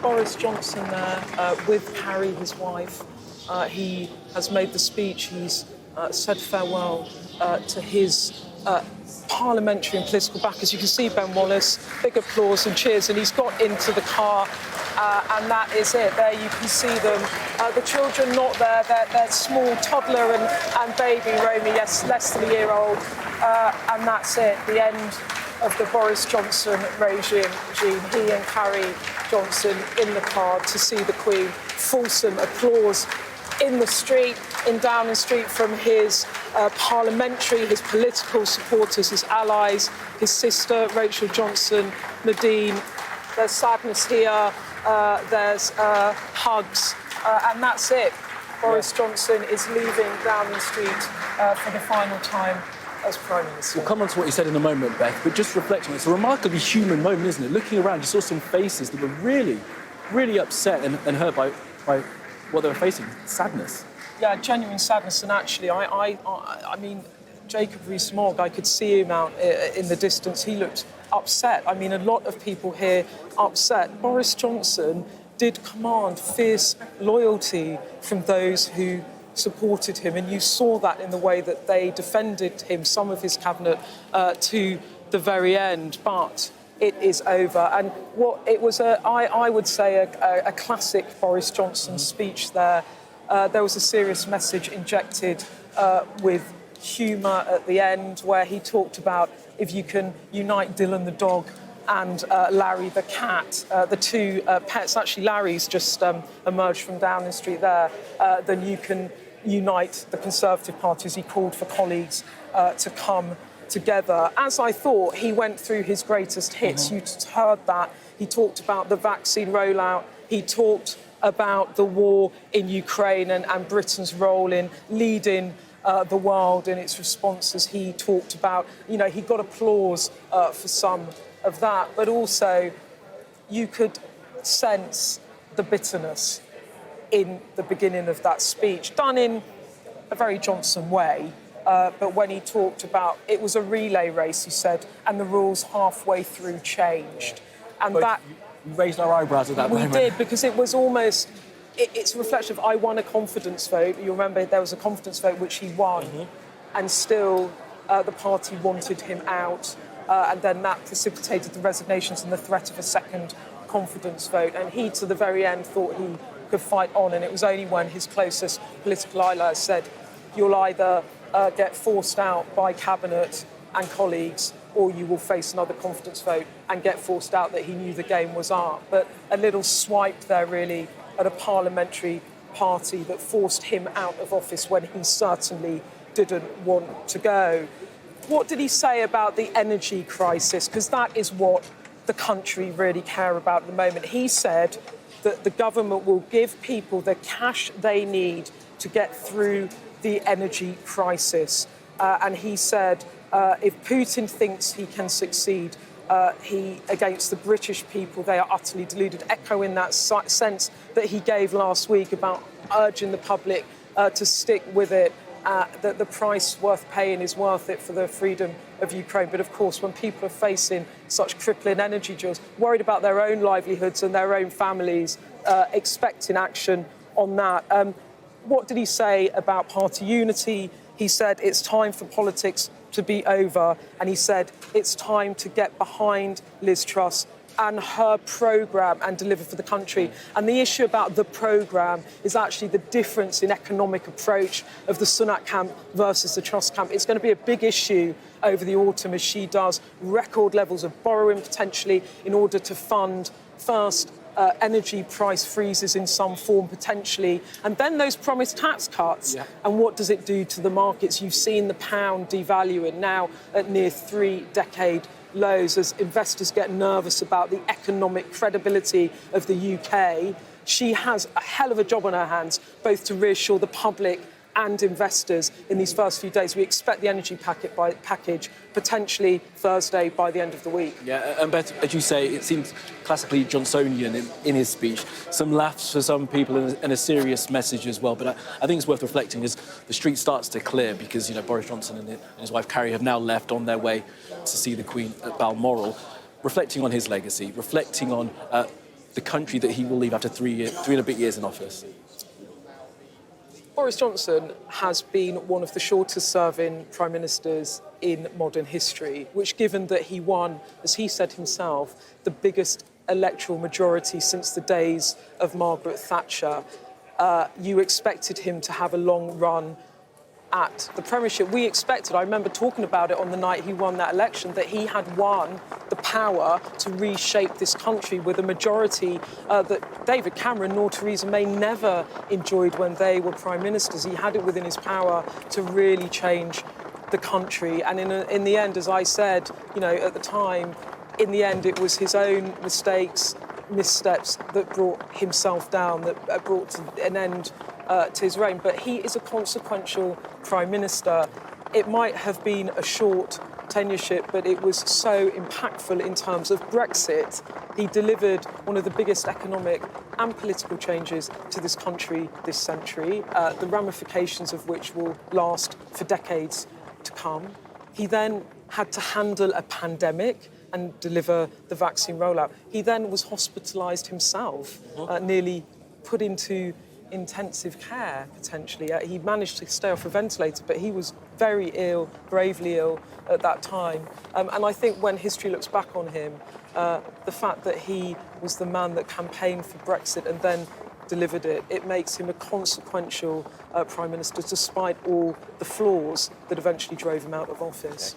Boris Johnson there with Carrie, his wife. He has made the speech. He's said farewell to his parliamentary and political backers. You can see Ben Wallace, big applause and cheers, and he's got into the car, and that is it. There you can see them. The children not there, they're small, toddler and baby Romy, yes, less than a year old, and that's it, the end of the Boris Johnson regime. He and Carrie Johnson in the car to see the Queen. Fulsome applause in the street, in Downing Street, from his parliamentary, his political supporters, his allies, his sister, Rachel Johnson, Nadine. There's sadness here, there's hugs, and that's it. Boris Johnson is leaving Downing Street for the final time as Prime Minister. We'll come on to what you said in a moment, Beth, but just reflecting, it's a remarkably human moment, isn't it? Looking around, you saw some faces that were really, really upset and hurt by what they were facing, sadness. Yeah, genuine sadness, and actually, I mean, Jacob Rees-Mogg, I could see him out in the distance. He looked upset. I mean, a lot of people here upset. Boris Johnson did command fierce loyalty from those who supported him, and you saw that in the way that they defended him, some of his cabinet, to the very end. But it is over, and what it was, I would say, a classic Boris Johnson speech there. There was a serious message injected with humour at the end, where he talked about if you can unite Dylan the dog and Larry the cat, the two pets. Actually, Larry's just emerged from Downing Street there. Then you can unite the Conservative Party, as he called for colleagues to come together. As I thought, he went through his greatest hits. You heard that. He talked about the vaccine rollout. He talked about the war in Ukraine and Britain's role in leading the world in its responses. He talked about, you know, he got applause for some of that, but also you could sense the bitterness in the beginning of that speech, done in a very Johnson way. But when he talked about, it was a relay race, he said, and the rules halfway through changed. And but that... You raised our eyebrows at that moment. We did, because it was almost... It's a reflection of, I won a confidence vote. You remember there was a confidence vote which he won, and still the party wanted him out. And then that precipitated the resignations and the threat of a second confidence vote. And he, to the very end, thought he could fight on. And it was only when his closest political allies said, you'll either get forced out by cabinet and colleagues, or you will face another confidence vote and get forced out, that he knew the game was up. But a little swipe there, really, at a parliamentary party that forced him out of office when he certainly didn't want to go. What did he say about the energy crisis? Because that is what the country really care about at the moment. He said that the government will give people the cash they need to get through the energy crisis. And he said, if Putin thinks he can succeed, against the British people, they are utterly deluded, echoing that sense that he gave last week about urging the public to stick with it, that the price worth paying is worth it for the freedom of Ukraine. But of course, when people are facing such crippling energy bills, worried about their own livelihoods and their own families, expecting action on that. What did he say about party unity? He said it's time for politics to be over, and he said it's time to get behind Liz Truss and her programme and deliver for the country. And the issue about the programme is actually the difference in economic approach of the Sunak camp versus the Truss camp. It's going to be a big issue over the autumn as she does record levels of borrowing potentially in order to fund first energy price freezes in some form potentially, and then those promised tax cuts. And what does it do to the markets? You've seen the pound devaluing now at near 3-decade lows as investors get nervous about the economic credibility of the UK. She has a hell of a job on her hands, both to reassure the public and investors in these first few days. We expect the energy package potentially Thursday by the end of the week. Yeah, and Beth, as you say, it seems classically Johnsonian in his speech. Some laughs for some people and a serious message as well. But I think it's worth reflecting as the street starts to clear because, you know, Boris Johnson and his wife Carrie have now left on their way to see the Queen at Balmoral, reflecting on his legacy, reflecting on the country that he will leave after 3 and a bit years in office? Boris Johnson has been one of the shortest serving prime ministers in modern history, which, given that he won, as he said himself, the biggest electoral majority since the days of Margaret Thatcher, you expected him to have a long run at the Premiership. We expected, I remember talking about it on the night he won that election, that he had won the power to reshape this country with a majority that David Cameron nor Theresa May never enjoyed when they were Prime Ministers. He had it within his power to really change the country. And in the end, as I said, at the time, in the end, it was his own missteps that brought himself down, that brought an end to his reign. But he is a consequential Prime Minister. It might have been a short tenureship, but it was so impactful in terms of Brexit. He delivered one of the biggest economic and political changes to this country this century, the ramifications of which will last for decades to come. He then had to handle a pandemic and deliver the vaccine rollout. He then was hospitalised himself, nearly put into intensive care, potentially. He managed to stay off a ventilator, but he was very ill, gravely ill at that time. And I think when history looks back on him, the fact that he was the man that campaigned for Brexit and then delivered it, it makes him a consequential Prime Minister, despite all the flaws that eventually drove him out of office.